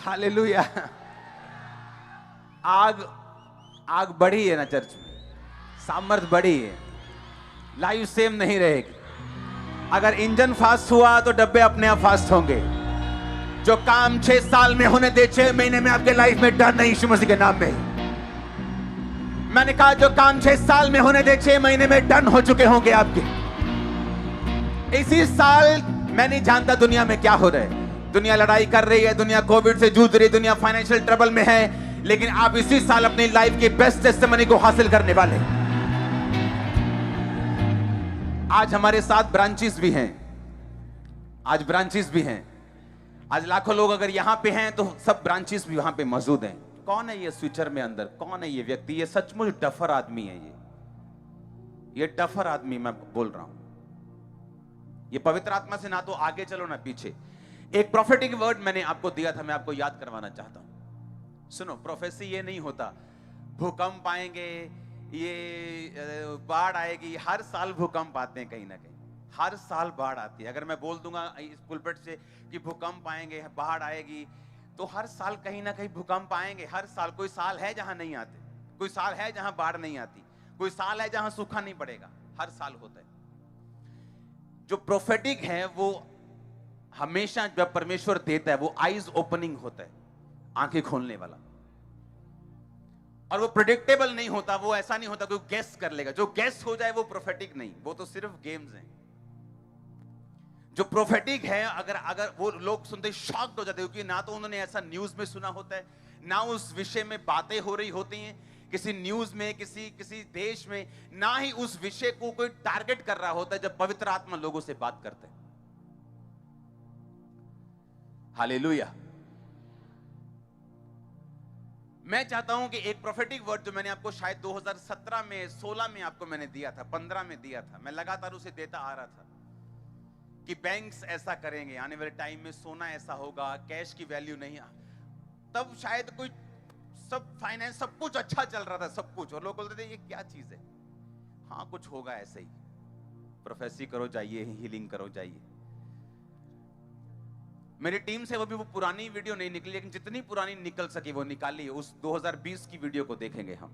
Hallelujah. आग आग बढ़ी है ना चर्च में, सामर्थ बढ़ी है, लाइफ सेम नहीं रहेगी। अगर इंजन फास्ट हुआ तो डब्बे अपने आप फास्ट होंगे। जो काम 6 साल में होने दे 6 महीने में आपके लाइफ में डर नहीं, यीशु मसीह के नाम में। मैंने कहा जो काम 6 साल में होने दे 6 महीने में डन हो चुके होंगे आपके। इसी साल मैं नहीं जानता दुनिया में क्या हो रहा है, दुनिया लड़ाई कर रही है, दुनिया कोविड से जूझ रही है, दुनिया फाइनेंशियल ट्रबल में है, लेकिन आप इसी साल अपनी लाइफ की बेस्ट टेस्टिमनी को हासिल करने वाले। आज हमारे साथ ब्रांचेस भी हैं, आज ब्रांचेस भी हैं। आज लाखों लोग अगर यहां पे हैं तो सब ब्रांचेस भी वहां पे मौजूद हैं। कौन है ये स्विचर में अंदर, कौन है ये व्यक्ति? ये सचमुच डफर आदमी है। ये डफर आदमी मैं बोल रहा हूं। ये पवित्र आत्मा से ना तो आगे चलो ना पीछे। एक प्रोफेटिक वर्ड मैंने आपको दिया था, मैं आपको याद करवाना चाहता हूं। सुनो, प्रोफेसी ये नहीं होता भूकंप आएंगे, ये बाढ़ आएगी। हर साल भूकंप आते हैं, कहीं ना कहीं हर साल बाढ़ आती है। अगर मैं बोल दूंगा इस पुलपिट से कि भूकंप आएंगे, बाढ़ आएगी, तो हर साल कहीं ना कहीं भूकंप आएंगे। हर साल कोई साल है जहां नहीं आते, कोई साल है जहां बाढ़ नहीं आती, कोई साल है जहां सूखा नहीं पड़ेगा। हर साल होता है। जो प्रोफेटिक है वो हमेशा जब परमेश्वर देता है वो आईज ओपनिंग होता है, आंखें खोलने वाला। और वो प्रेडिक्टेबल नहीं होता, वो ऐसा नहीं होता कोई गेस कर लेगा। जो गेस हो जाए वो प्रोफेटिक नहीं, वो तो सिर्फ गेम्स हैं। जो प्रोफेटिक है, अगर वो लोग सुनते शॉक्ड हो जाते हैं, क्योंकि ना तो उन्होंने ऐसा न्यूज में सुना होता है, ना उस विषय में बातें हो रही होती हैं किसी न्यूज में, किसी देश में, ना ही उस विषय को कोई टारगेट कर रहा होता है जब पवित्र आत्मा लोगों से बात करते हैं। हालेलुया। मैं चाहता हूं कि एक प्रोफेटिक वर्ड जो मैंने आपको शायद 2017 में, 16 में आपको मैंने दिया था, 15 में दिया था, मैं लगातार उसे देता आ रहा था कि बैंक्स ऐसा करेंगे, आने वाले टाइम में सोना ऐसा होगा, कैश की वैल्यू नहीं। तब शायद कोई सब फाइनेंस सब कुछ अच्छा चल रहा था, सब कुछ, और लोग बोलते थे ये क्या चीज है। हाँ, कुछ होगा ऐसे ही, प्रोफेसी करो जाइए, हीलिंग करो जाइए। मेरी टीम से वो पुरानी वीडियो नहीं निकली, लेकिन जितनी पुरानी निकल सकी वो निकाली। उस 2020 की वीडियो को देखेंगे हम।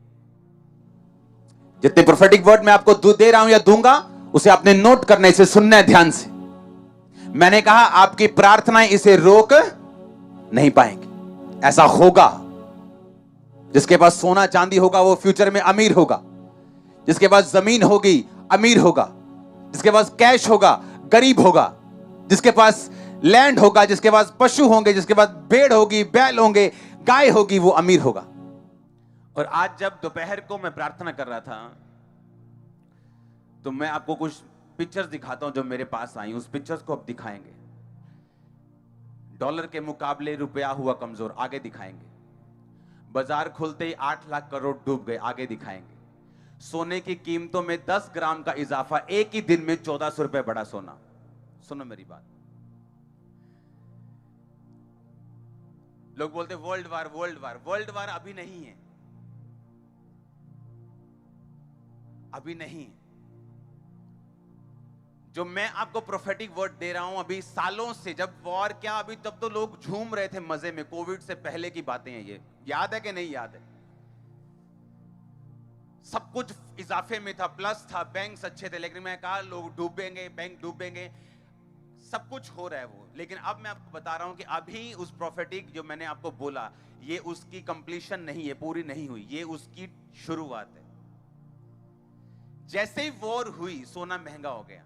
जितने प्रोफेटिक वर्ड मैं आपको दे रहा हूं या दूंगा, उसे आपने नोट करना, इसे सुनना है ध्यान से। मैंने कहा आपकी प्रार्थनाएं इसे रोक नहीं पाएंगी। ऐसा होगा। जिसके पास सोना चांदी होगा वो फ्यूचर में अमीर होगा। जिसके पास जमीन होगी अमीर होगा। जिसके पास कैश होगा गरीब होगा। जिसके पास लैंड होगा, जिसके पास पशु होंगे, जिसके पास भेड़ होगी, बैल होंगे, गाय होगी, वो अमीर होगा। और आज जब दोपहर को मैं प्रार्थना कर रहा था तो मैं आपको कुछ पिक्चर्स दिखाता हूं जो मेरे पास आई। उस पिक्चर्स को अब दिखाएंगे। डॉलर के मुकाबले रुपया हुआ कमजोर, आगे दिखाएंगे। बाजार खुलते ही 8 लाख करोड़ डूब गए, आगे दिखाएंगे। सोने की कीमतों में 10 ग्राम का इजाफा, एक ही दिन में 1400 रुपए बढ़ा सोना। सुनो मेरी बात। लोग बोलते world war, world war. World war अभी नहीं है, अभी नहीं है। जो मैं आपको प्रोफेटिक वर्ड दे रहा हूं, अभी सालों से, जब वॉर क्या, अभी तब तो लोग झूम रहे थे मजे में। कोविड से पहले की बातें हैं ये, याद है कि नहीं याद है? सब कुछ इजाफे में था, प्लस था, बैंक्स अच्छे थे, लेकिन मैं कहा लोग डूबेंगे, बैंक डूबेंगे, सब कुछ हो रहा है वो। लेकिन अब मैं आपको बता रहा हूं कि अभी उस प्रोफेटिक जो मैंने आपको बोला, ये उसकी कंप्लीशन नहीं है, पूरी नहीं हुई, ये उसकी शुरुआत है। जैसे ही वॉर हुई सोना महंगा हो गया।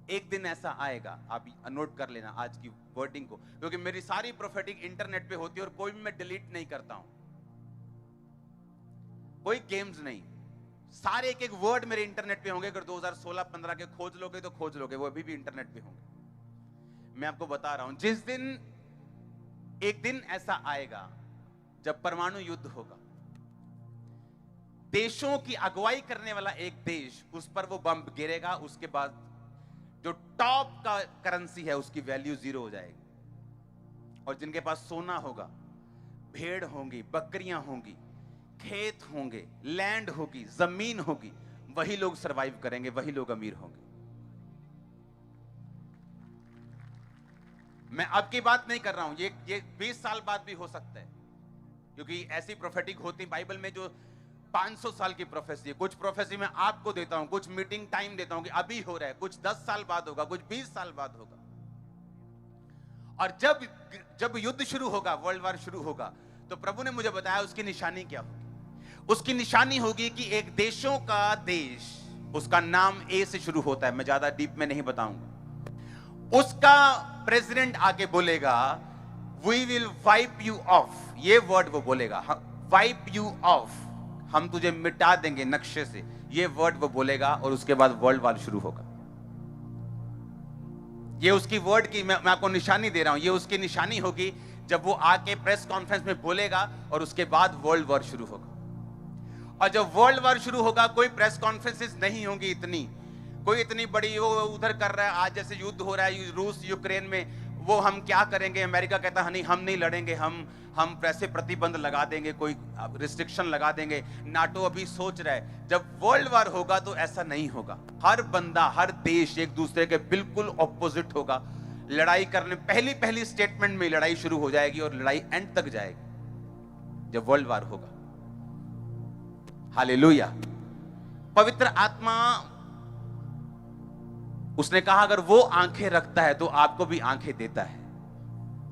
एक दिन ऐसा आएगा, आप नोट कर लेना आज की वर्डिंग को, क्योंकि मेरी सारी प्रोफेटिक इंटरनेट पे होती है और कोई भी मैं डिलीट नहीं करता हूं, कोई गेम्स नहीं। सारे एक एक वर्ड मेरे इंटरनेट पे होंगे। अगर 2016-15 के खोज लोगे तो खोज लोगे, वो अभी भी इंटरनेट पे होंगे। मैं आपको बता रहा हूं, जिस दिन, एक दिन ऐसा आएगा जब परमाणु युद्ध होगा। देशों की अगुवाई करने वाला एक देश, उस पर वो बम गिरेगा, उसके बाद जो टॉप का करेंसी है उसकी वैल्यू 0 हो जाएगी। और जिनके पास सोना होगा, भेड़ होंगी, बकरियां होंगी, खेत होंगे, लैंड होगी, जमीन होगी, वही लोग सरवाइव करेंगे, वही लोग अमीर होंगे। मैं अब की बात नहीं कर रहा हूं, ये 20 साल बाद भी हो सकता है, क्योंकि ऐसी प्रोफेटिक होती बाइबल में जो 500 साल की प्रोफेसी है। कुछ प्रोफेसी मैं आपको देता हूं, कुछ मीटिंग टाइम देता हूं कि अभी हो रहा है, कुछ 10 साल बाद होगा, कुछ 20 साल बाद होगा। और जब युद्ध शुरू होगा, वर्ल्ड वॉर शुरू होगा, तो प्रभु ने मुझे बताया उसकी निशानी क्या होगी। उसकी निशानी होगी कि एक देशों का देश, उसका नाम ए से शुरू होता है, मैं ज्यादा डीप में नहीं बताऊंगा, उसका प्रेसिडेंट आके बोलेगा we will wipe you off. ये वर्ड वो बोलेगा, वाइप यू ऑफ, हम तुझे मिटा देंगे नक्शे से, ये वर्ड वो बोलेगा। और उसके बाद वर्ल्ड वॉर शुरू होगा। ये उसकी वर्ड की मैं आपको निशानी दे रहा हूं, ये उसकी निशानी होगी जब वो आके प्रेस कॉन्फ्रेंस में बोलेगा, और उसके बाद वर्ल्ड वॉर शुरू होगा। और जब वर्ल्ड वॉर शुरू होगा, कोई प्रेस कॉन्फ्रेंसेस नहीं होंगी कोई इतनी बड़ी वो उधर कर रहा है, आज जैसे युद्ध हो रहा है रूस यूक्रेन में, वो हम क्या करेंगे, अमेरिका कहता है नहीं हम नहीं लड़ेंगे, हम ऐसे प्रतिबंध लगा देंगे, कोई रिस्ट्रिक्शन लगा देंगे। नाटो अभी सोच रहा है। जब वर्ल्ड वॉर होगा तो ऐसा नहीं होगा। हर बंदा, हर देश एक दूसरे के बिल्कुल ऑपोजिट होगा। लड़ाई करने पहली स्टेटमेंट में लड़ाई शुरू हो जाएगी और लड़ाई एंड तक जाएगी जब वर्ल्ड वॉर होगा। हालेलुया। पवित्र आत्मा, उसने कहा अगर वो आंखें रखता है तो आपको भी आंखें देता है।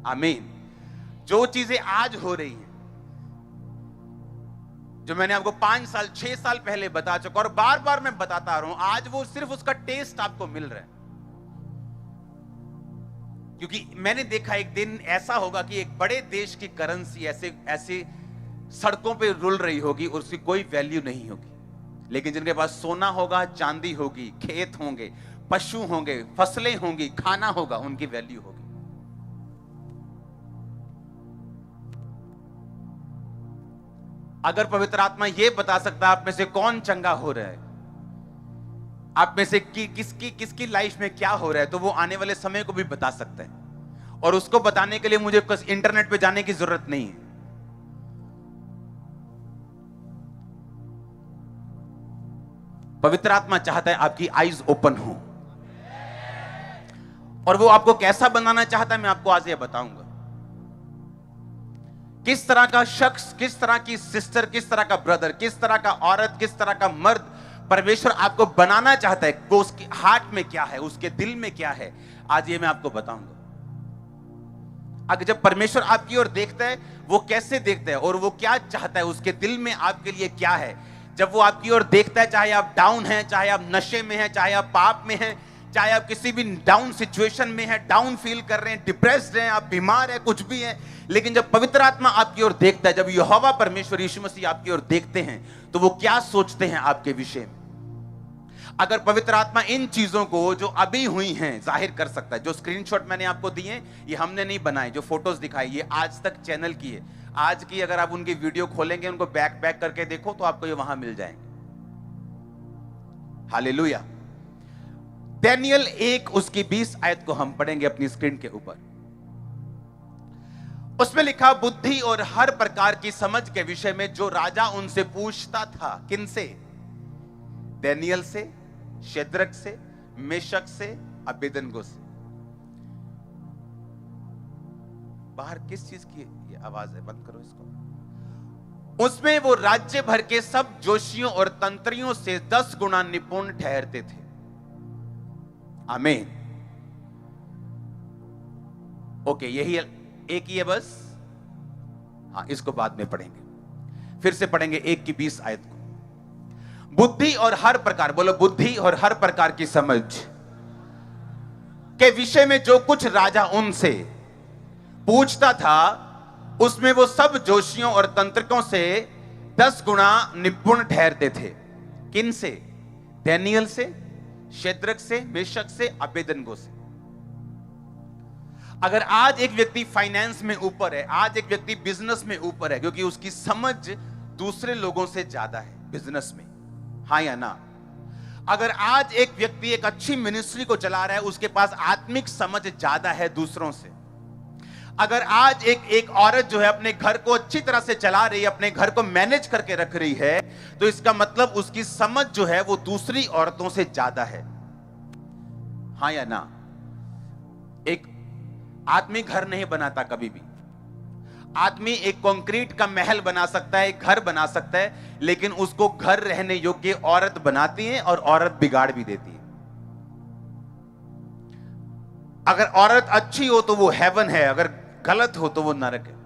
आमीन। जो चीजें आज हो रही हैं, जो मैंने आपको 5 साल 6 साल पहले बता चुका और बार बार मैं बताता आ रहा हूं, आज वो सिर्फ उसका टेस्ट आपको मिल रहा है। क्योंकि मैंने देखा एक दिन ऐसा होगा कि एक बड़े देश की करेंसी ऐसे सड़कों पे रुल रही होगी और उसकी कोई वैल्यू नहीं होगी। लेकिन जिनके पास सोना होगा, चांदी होगी, खेत होंगे, पशु होंगे, फसलें होंगी, खाना होगा, उनकी वैल्यू होगी। अगर पवित्र आत्मा यह बता सकता है आप में से कौन चंगा हो रहा है, आप में से किसकी लाइफ में क्या हो रहा है, तो वो आने वाले समय को भी बता सकता है। और उसको बताने के लिए मुझे इंटरनेट पे जाने की जरूरत नहीं है। पवित्र आत्मा चाहता है आपकी आईज ओपन हो, और वो आपको कैसा बनाना चाहता है मैं आपको आज ये बताऊंगा। किस तरह का शख्स, किस तरह की सिस्टर, किस तरह का ब्रदर, किस तरह का औरत, किस तरह का मर्द परमेश्वर आपको बनाना चाहता है, वो उसके हार्ट में क्या है, उसके दिल में क्या है, आज ये मैं आपको बताऊंगा। अगर जब परमेश्वर आपकी ओर देखता है, वो कैसे देखता है और वो क्या चाहता है, उसके दिल में आपके लिए क्या है। जब वो आपकी ओर देखता है, चाहे आप डाउन हैं, चाहे आप नशे में हैं, चाहे आप पाप में हैं, चाहे आप किसी भी डाउन सिचुएशन में हैं, डाउन फील कर रहे हैं, डिप्रेस्ड हैं, आप बीमार हैं, कुछ भी हैं, लेकिन जब पवित्र आत्मा आपकी ओर देखता है, जब यहोवा परमेश्वर यीशु मसीह आपकी ओर देखते हैं, तो वो क्या सोचते हैं आपके विषय में। अगर पवित्र आत्मा इन चीजों को जो अभी हुई हैं जाहिर कर सकता है। जो स्क्रीनशॉट मैंने आपको दिए, ये हमने नहीं बनाए, जो फोटोज दिखाई ये आज तक चैनल की है। आज की अगर आप उनकी वीडियो खोलेंगे, उनको बैक करके देखो तो आपको ये वहां मिल जाएंगे। हालेलुया। दानियेल 1 उसकी 20 आयत को हम पढ़ेंगे अपनी स्क्रीन के ऊपर। उसमें लिखा, बुद्धि और हर प्रकार की समझ के विषय में जो राजा उनसे पूछता था। किनसे? दानियेल से, शेद्रक से, मेशक से, अबेदनगो से। बाहर किस चीज की ये आवाज है? बंद करो इसको। उसमें वो राज्य भर के सब जोशियों और तंत्रियों से 10 गुना निपुण ठहरते थे। आमीन। ओके, यही एक ही है बस। हाँ, इसको बाद में पढ़ेंगे। फिर से पढ़ेंगे 1 की 20 आयत को। बुद्धि और हर प्रकार, बोलो बुद्धि और हर प्रकार की समझ के विषय में जो कुछ राजा उनसे पूछता था, उसमें वो सब जोशियों और तंत्रिकों से 10 गुना निपुण ठहरते थे। किन से? दानियेल से, शेद्रक से, मेशक से, अबेदनगो से। अगर आज एक व्यक्ति फाइनेंस में ऊपर है, आज एक व्यक्ति बिजनेस में ऊपर है, क्योंकि उसकी समझ दूसरे लोगों से ज्यादा है बिजनेस में, हाँ या ना? अगर आज एक व्यक्ति एक अच्छी मिनिस्ट्री को चला रहा है, उसके पास आत्मिक समझ ज्यादा है दूसरों से। अगर आज एक औरत जो है अपने घर को अच्छी तरह से चला रही है, अपने घर को मैनेज करके रख रही है, तो इसका मतलब उसकी समझ जो है वो दूसरी औरतों से ज्यादा है, हाँ या ना? एक आदमी घर नहीं बनाता कभी भी। आदमी एक कंक्रीट का महल बना सकता है, एक घर बना सकता है, लेकिन उसको घर रहने योग्य औरत बनाती है और औरत बिगाड़ भी देती है। अगर औरत अच्छी हो तो वो हेवन है, अगर गलत हो तो वो नरक है।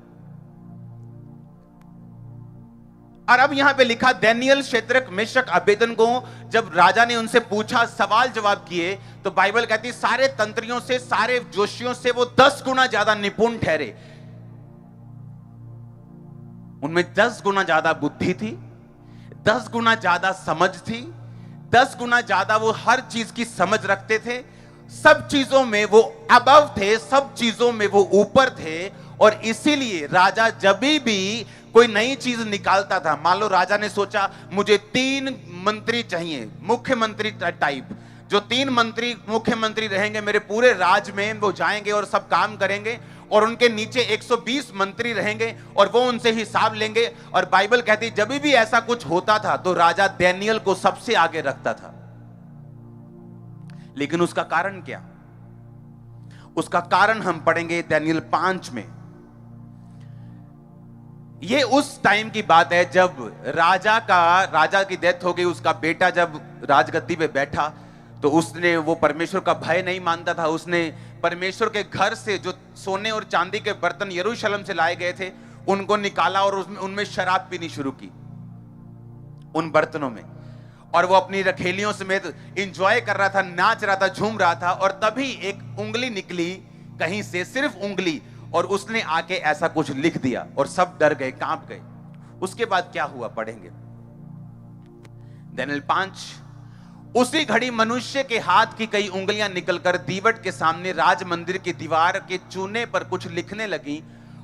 और अब यहां पे लिखा, दानियेल, शद्रक, मेशक, अबेदनगो, जब राजा ने उनसे पूछा, सवाल जवाब किए, तो बाइबल कहती सारे तंत्रियों से, सारे जोशियों से वो 10 गुना ज्यादा निपुण ठहरे। उनमें 10 गुना ज्यादा बुद्धि थी, 10 गुना ज्यादा समझ थी, 10 गुना ज्यादा वो हर चीज की समझ रखते थे, सब चीजों में वो अबव थे, सब चीजों में वो ऊपर थे। और इसीलिए राजा जब भी कोई नई चीज निकालता था, मान लो राजा ने सोचा मुझे 3 मंत्री चाहिए, मुख्यमंत्री टाइप, जो 3 मंत्री मुख्यमंत्री रहेंगे मेरे पूरे राज्य में, वो जाएंगे और सब काम करेंगे, और उनके नीचे 120 मंत्री रहेंगे और वो उनसे हिसाब लेंगे। और बाइबल कहती जब भी ऐसा कुछ होता था तो राजा दानियेल को सबसे आगे रखता था। लेकिन उसका कारण क्या? उसका कारण हम पढ़ेंगे दानियेल 5 में। ये उस टाइम की बात है जब राजा की डेथ हो गई, उसका बेटा जब राजगद्दी पे बैठा तो उसने, वो परमेश्वर का भय नहीं मानता था, उसने परमेश्वर के घर से जो सोने और चांदी के बर्तन यरूशलेम से लाए गए थे उनको निकाला और उनमें शराब पीनी शुरू की, उन बर्तनों में। और वो अपनी रखेलियों समेत एंजॉय कर रहा था, नाच रहा था, झूम रहा था। और तभी एक उंगली निकली कहीं से, सिर्फ उंगली, और उसने आके ऐसा कुछ लिख दिया और सब डर गए, कांप गए। उसके बाद क्या हुआ पढ़ेंगे दानियेल 5। उसी घड़ी मनुष्य के हाथ की कई उंगलियां निकलकर दीवट के सामने राज मंदिर की दीवार के चूने पर कुछ लिखने लगी,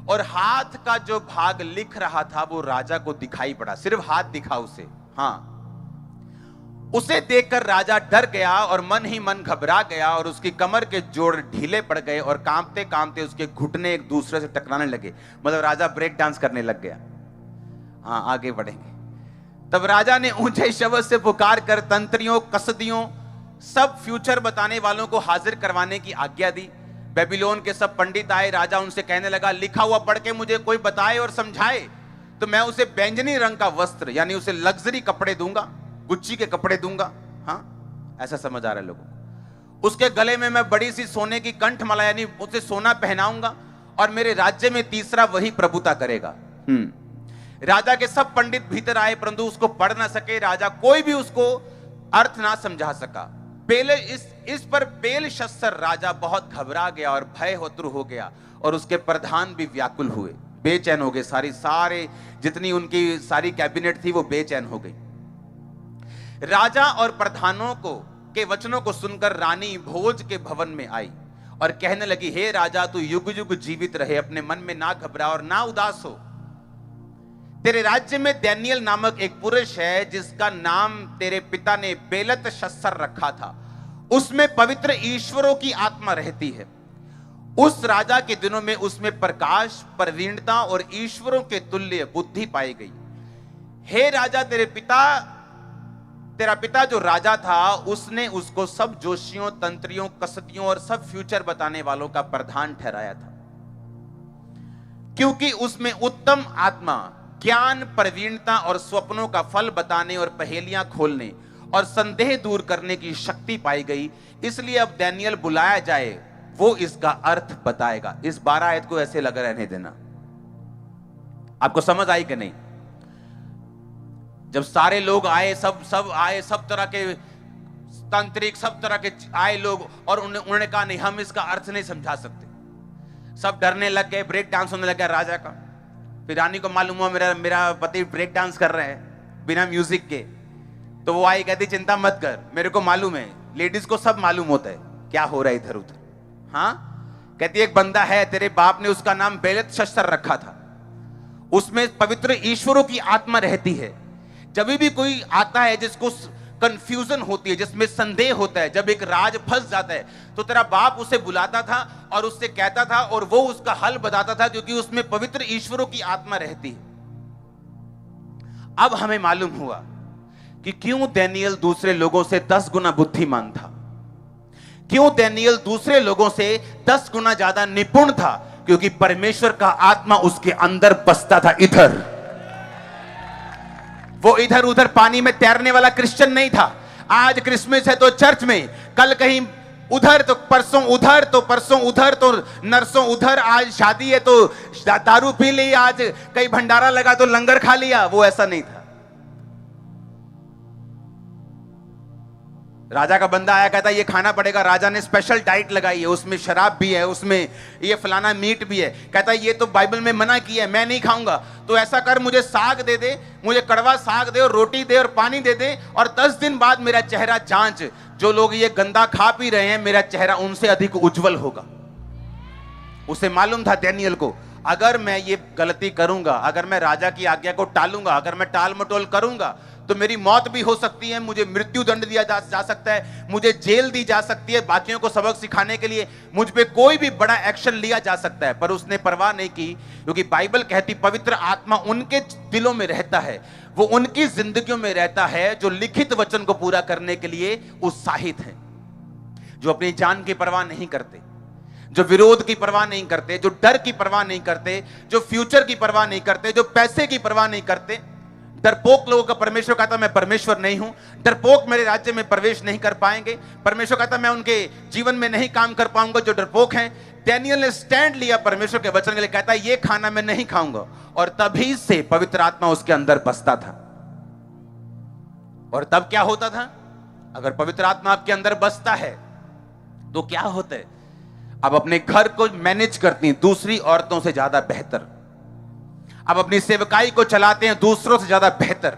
और हाथ का जो भाग लिख रहा था वो राजा को दिखाई पड़ा, सिर्फ हाथ दिखा उसे। हाँ, उसे देखकर राजा डर गया और मन ही मन घबरा गया, और उसकी कमर के जोड़ ढीले पड़ गए और कांपते कांपते उसके घुटने एक दूसरे से टकराने लगे। मतलब राजा ब्रेक डांस करने लग गया। हाँ, आगे बढ़ेंगे। तब राजा ने ऊंचे शब्द से पुकार कर तंत्रियों, कसदियों, सब फ्यूचर बताने वालों को हाजिर करवाने की आज्ञा दी। बेबीलोन के सब पंडित आए। राजा उनसे कहने लगा, लिखा हुआ पढ़ के मुझे कोई बताए और समझाए तो मैं उसे बैंगनी रंग का वस्त्र, यानी उसे लग्जरी कपड़े दूंगा, गुच्ची के कपड़े दूंगा। हाँ, ऐसा समझ आ रहा है लोगों को। उसके गले में मैं बड़ी सी सोने की कंठमाला, यानी उसे सोना पहनाऊंगा, और मेरे राज्य में तीसरा वही प्रभुता करेगा। राजा के सब पंडित भीतर आए, परंतु उसको पढ़ ना सके। राजा कोई भी उसको अर्थ ना समझा सका। इस पर बेलशस्सर राजा बहुत घबरा गया और भय होतुर हो गया, और उसके प्रधान भी व्याकुल हुए, बेचैन हो गए। सारे जितनी उनकी सारी कैबिनेट थी वो बेचैन हो गई। राजा और प्रधानों के वचनों को सुनकर रानी भोज के भवन में आई और कहने लगी, हे राजा, तू युग युग जीवित रहे, अपने मन में ना घबरा और ना उदास हो। तेरे राज्य में दानियेल नामक एक पुरुष है जिसका नाम तेरे पिता ने बेलतशस्सर रखा था। उसमें पवित्र ईश्वरों की आत्मा रहती है। उस राजा के दिनों में उसमें प्रकाश, प्रवीणता और ईश्वरों के तुल्य बुद्धि पाई गई। हे राजा, तेरा पिता जो राजा था उसने उसको सब जोशियों, तंत्रियों, कसदियों और सब फ्यूचर बताने वालों का प्रधान ठहराया था, क्योंकि उसमें उत्तम आत्मा, ज्ञान, प्रवीणता और स्वप्नों का फल बताने और पहेलियां खोलने और संदेह दूर करने की शक्ति पाई गई। इसलिए अब दानियेल बुलाया जाए, वो इसका अर्थ बताएगा। इस 12 आयत को ऐसे लगा रहने देना। आपको समझ आई कि नहीं? जब सारे लोग आए, सब आए, सब तरह के तांत्रिक, सब तरह के आए लोग, और उन्होंने कहा नहीं, हम इसका अर्थ नहीं समझा सकते। सब डरने लग गए, ब्रेक डांस होने लग गया राजा का। फिर रानी को मालूम हुआ मेरा पति ब्रेक डांस कर रहे हैं बिना म्यूजिक के। तो वो आई, कहती चिंता मत कर, मेरे को मालूम है, लेडीज को सब मालूम होता है क्या हो रहा है इधर उधर। हाँ, कहती एक बंदा है, तेरे बाप ने उसका नाम बेलतशस्सर रखा था, उसमें पवित्र ईश्वरों की आत्मा रहती है। जब भी कोई आता है जिसको कंफ्यूजन होती है, जिसमें संदेह होता है, जब एक राज फंस जाता है, तो तेरा बाप उसे बुलाता था और उससे कहता था और वो उसका हल बताता था, क्योंकि उसमें पवित्र ईश्वरों की आत्मा रहती है। अब हमें मालूम हुआ कि क्यों दानियेल दूसरे लोगों से 10 गुना बुद्धिमान था, क्यों दानियेल दूसरे लोगों से 10 गुना ज्यादा निपुण था? क्योंकि परमेश्वर का आत्मा उसके अंदर बसता था। इधर वो इधर उधर पानी में तैरने वाला क्रिश्चियन नहीं था। आज क्रिसमस है तो चर्च में, कल कहीं उधर तो परसों उधर, तो परसों उधर तो नरसों उधर, आज शादी है तो दारू पी ली, आज कहीं भंडारा लगा तो लंगर खा लिया। वो ऐसा नहीं था। राजा का बंदा आया, कहता ये खाना पड़ेगा। राजा ने स्पेशल डाइट लगाई है, उसमें शराब भी है, उसमें ये फलाना मीट भी है। कहता ये तो बाइबल में मना किया है, मैं नहीं खाऊंगा। तो ऐसा कर, मुझे साग दे दे, मुझे कड़वा साग दे और रोटी दे और पानी दे दे, और 10 दिन बाद मेरा चेहरा जांच। जो लोग ये गंदा खा पी रहे हैं, मेरा चेहरा उनसे अधिक उज्जवल होगा। उसे मालूम था दानियेल को, अगर मैं ये गलती करूंगा, अगर मैं राजा की आज्ञा को टालूंगा, अगर मैं टाल मटोल करूंगा, तो मेरी मौत भी हो सकती है, मुझे मृत्यु दंड दिया जा सकता है, मुझे जेल दी जा सकती है, बाकियों को सबक सिखाने के लिए मुझ पे कोई भी बड़ा एक्शन लिया जा सकता है। पर उसने परवाह नहीं की, क्योंकि बाइबल कहती पवित्र आत्मा उनके दिलों में रहता है, वो उनकी जिंदगियों में रहता है जो लिखित वचन को पूरा करने के लिए उत्साहित हैं, जो अपनी जान की परवाह नहीं करते, जो विरोध की परवाह नहीं करते, जो डर की परवाह नहीं करते, जो फ्यूचर की परवाह नहीं करते, जो पैसे की परवाह नहीं करते। डरपोक लोगों का परमेश्वर कहता मैं परमेश्वर नहीं हूं, डरपोक मेरे राज्य में प्रवेश नहीं कर पाएंगे। परमेश्वर कहता मैं उनके जीवन में नहीं काम कर पाऊंगा जो डरपोक हैं। दानियेल ने स्टैंड लिया परमेश्वर के वचन के लिए, कहता ये खाना मैं नहीं खाऊंगा, और तभी से पवित्र आत्मा उसके अंदर बसता था। और तब क्या होता था? अगर पवित्र आत्मा आपके अंदर बसता है तो क्या होता है? आप अपने घर को मैनेज करती हैं दूसरी औरतों से ज्यादा बेहतर, आप अपनी सेवकाई को चलाते हैं दूसरों से ज्यादा बेहतर,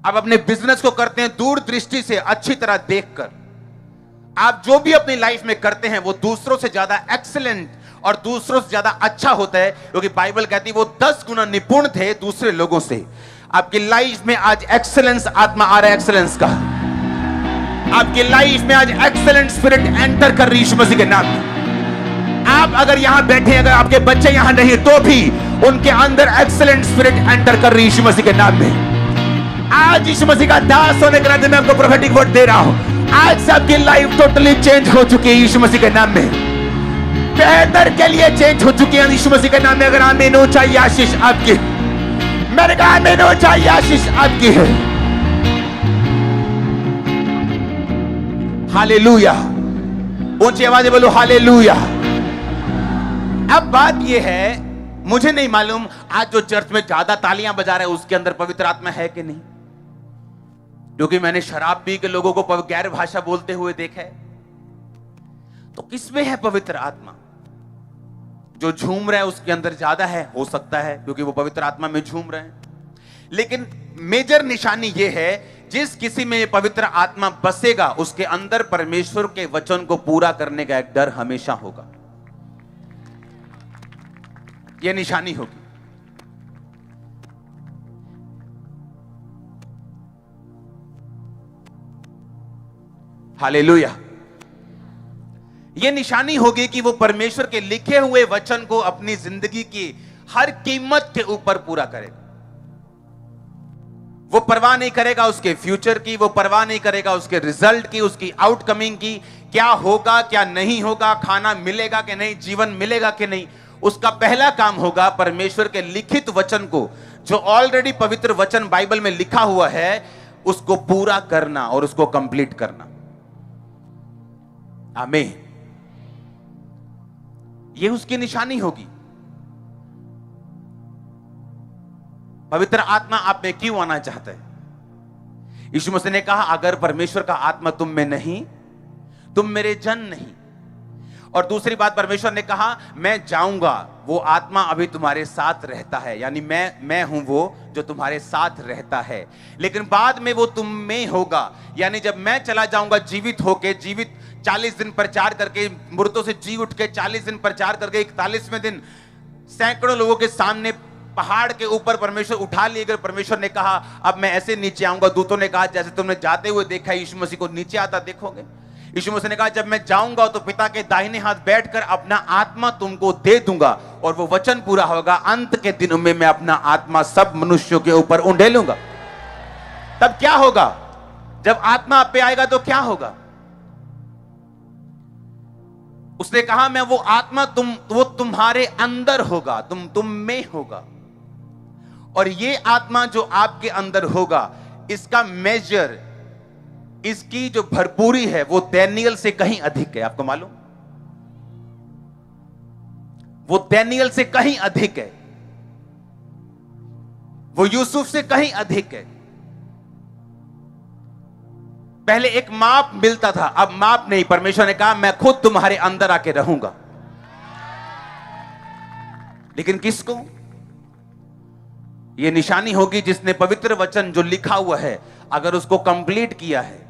आप अपने बिजनेस को करते हैं दूर दृष्टि से, अच्छी तरह देखकर। आप जो भी अपनी लाइफ में करते हैं वो दूसरों से ज्यादा एक्सीलेंट और दूसरों से ज्यादा अच्छा होता है, क्योंकि बाइबल कहती है वो 10 गुना निपुण थे दूसरे लोगों से। आपकी लाइफ में आज एक्सीलेंस आत्मा आ रहा है, एक्सीलेंस का आपकी लाइफ में आज एक्सीलेंट स्पिरिट एंटर कर रही है यीशु मसीह के नाम में। आप अगर यहां बैठे, अगर आपके बच्चे यहां नहीं, तो भी उनके अंदर एक्सीलेंट स्पिरिट एंटर कर रही है यीशु मसीह के नाम में। आज यीशु मसीह का दास होने के नाते मैं आपको प्रोफेटिक वर्ड दे रहा हूं, आज से आपकी लाइफ टोटली चेंज हो चुकी है यीशु मसीह के नाम में, बेहतर के लिए चेंज हो चुकी है यीशु मसीह के नाम में। अगर आमीन हो चाहिए आशीष आपकी, मैंने कहा आमीन हो चाहिए आशीष आपकी है। हालेलुया, ऊंची आवाज बोलो हालेलुया। अब बात यह है, मुझे नहीं मालूम आज जो चर्च में ज्यादा तालियां बजा रहे हैं उसके अंदर पवित्र आत्मा है कि नहीं, क्योंकि मैंने शराब पी के लोगों को गैर भाषा बोलते हुए देखा है। तो किसमें है पवित्र आत्मा? जो झूम रहा है उसके अंदर ज्यादा है, हो सकता है, क्योंकि वो पवित्र आत्मा में झूम रहे हैं। लेकिन मेजर निशानी यह है, जिस किसी में पवित्र आत्मा बसेगा उसके अंदर परमेश्वर के वचन को पूरा करने का एक डर हमेशा होगा। यह निशानी होगी। हालेलुया। यह निशानी होगी कि वो परमेश्वर के लिखे हुए वचन को अपनी जिंदगी की हर कीमत के ऊपर पूरा करेगा। वो परवाह नहीं करेगा उसके फ्यूचर की, वो परवाह नहीं करेगा उसके रिजल्ट की, उसकी आउटकमिंग की, क्या होगा क्या नहीं होगा, खाना मिलेगा कि नहीं, जीवन मिलेगा कि नहीं। उसका पहला काम होगा परमेश्वर के लिखित वचन को, जो ऑलरेडी पवित्र वचन बाइबल में लिखा हुआ है, उसको पूरा करना और उसको कंप्लीट करना। आमीन। ये उसकी निशानी होगी। पवित्र आत्मा आप में क्यों आना चाहता है? यीशु मसीह ने कहा अगर परमेश्वर का आत्मा तुम में नहीं, तुम मेरे जन नहीं। और दूसरी बात परमेश्वर ने कहा मैं जाऊंगा, वो आत्मा अभी तुम्हारे साथ रहता है, यानी मैं हूं वो जो तुम्हारे साथ रहता है, लेकिन बाद में वो तुम में होगा। यानी जब मैं चला जाऊंगा जीवित होके, जीवित 40 दिन प्रचार करके, मुर्दों से जी उठ के 40 दिन प्रचार करके 41वें दिन सैकड़ों लोगों के सामने पहाड़ के ऊपर परमेश्वर उठा लिए गए। परमेश्वर ने कहा अब मैं ऐसे नीचे आऊंगा। दूतों ने कहा जैसे तुमने जाते हुए देखा यीशु मसीह को नीचे आता देखोगे। यीशु मसीह ने कहा जब मैं जाऊंगा तो पिता के दाहिने हाथ बैठकर अपना आत्मा तुमको दे दूंगा, और वो वचन पूरा होगा, अंत के दिनों में मैं अपना आत्मा सब मनुष्यों के ऊपर उंडेलूंगा। तब क्या होगा? जब आत्मा आप पे आएगा तो क्या होगा? उसने कहा मैं वो आत्मा वो तुम्हारे अंदर होगा, तुम में होगा। और ये आत्मा जो आपके अंदर होगा, इसका मेजर, इसकी जो भरपूरी है वो दानियेल से कहीं अधिक है। आपको मालूम, वो दानियेल से कहीं अधिक है, वो यूसुफ से कहीं अधिक है। पहले एक माप मिलता था, अब माप नहीं। परमेश्वर ने कहा मैं खुद तुम्हारे अंदर आके रहूंगा। लेकिन किसको? यह निशानी होगी जिसने पवित्र वचन जो लिखा हुआ है, अगर उसको कंप्लीट किया है,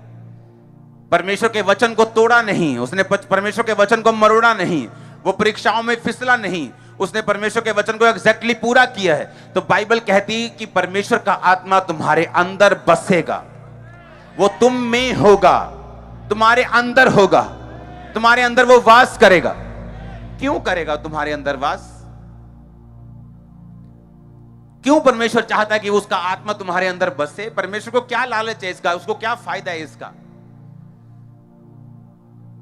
परमेश्वर के वचन को तोड़ा नहीं, उसने परमेश्वर के वचन को मरोड़ा नहीं, वो परीक्षाओं में फिसला नहीं, उसने परमेश्वर के वचन को एग्जैक्टली पूरा किया है, तो बाइबल कहती कि परमेश्वर का आत्मा तुम्हारे अंदर बसेगा, वो तुम में होगा, तुम्हारे अंदर होगा, तुम्हारे अंदर वो वास करेगा। क्यों करेगा तुम्हारे अंदर वास? क्यों परमेश्वर चाहता है कि उसका आत्मा तुम्हारे अंदर बसे? परमेश्वर को क्या लालच है इसका? उसको क्या फायदा है इसका?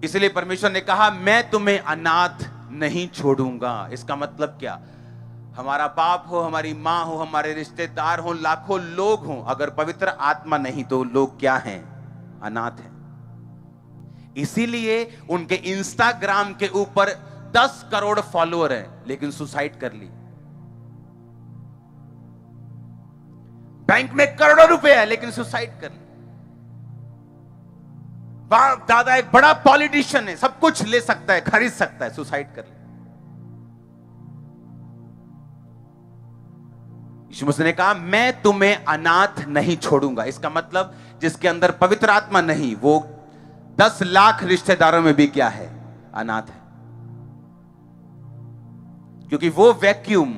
इसलिए परमेश्वर ने कहा मैं तुम्हें अनाथ नहीं छोड़ूंगा। इसका मतलब क्या? हमारा बाप हो, हमारी मां हो, हमारे रिश्तेदार हो, लाखों लोग हो, अगर पवित्र आत्मा नहीं तो लोग क्या हैं? अनाथ हैं। इसीलिए उनके इंस्टाग्राम के ऊपर 10 करोड़ फॉलोअर हैं, लेकिन सुसाइड कर ली। बैंक में करोड़ों रुपए है, लेकिन सुसाइड कर ली। बाप दादा एक बड़ा पॉलिटिशियन है, सब कुछ ले सकता है, खरीद सकता है, सुसाइड कर ले। यीशु मसीह ने कहा मैं तुम्हें अनाथ नहीं छोड़ूंगा। इसका मतलब जिसके अंदर पवित्र आत्मा नहीं, वो 10 लाख रिश्तेदारों में भी क्या है? अनाथ है। क्योंकि वो वैक्यूम,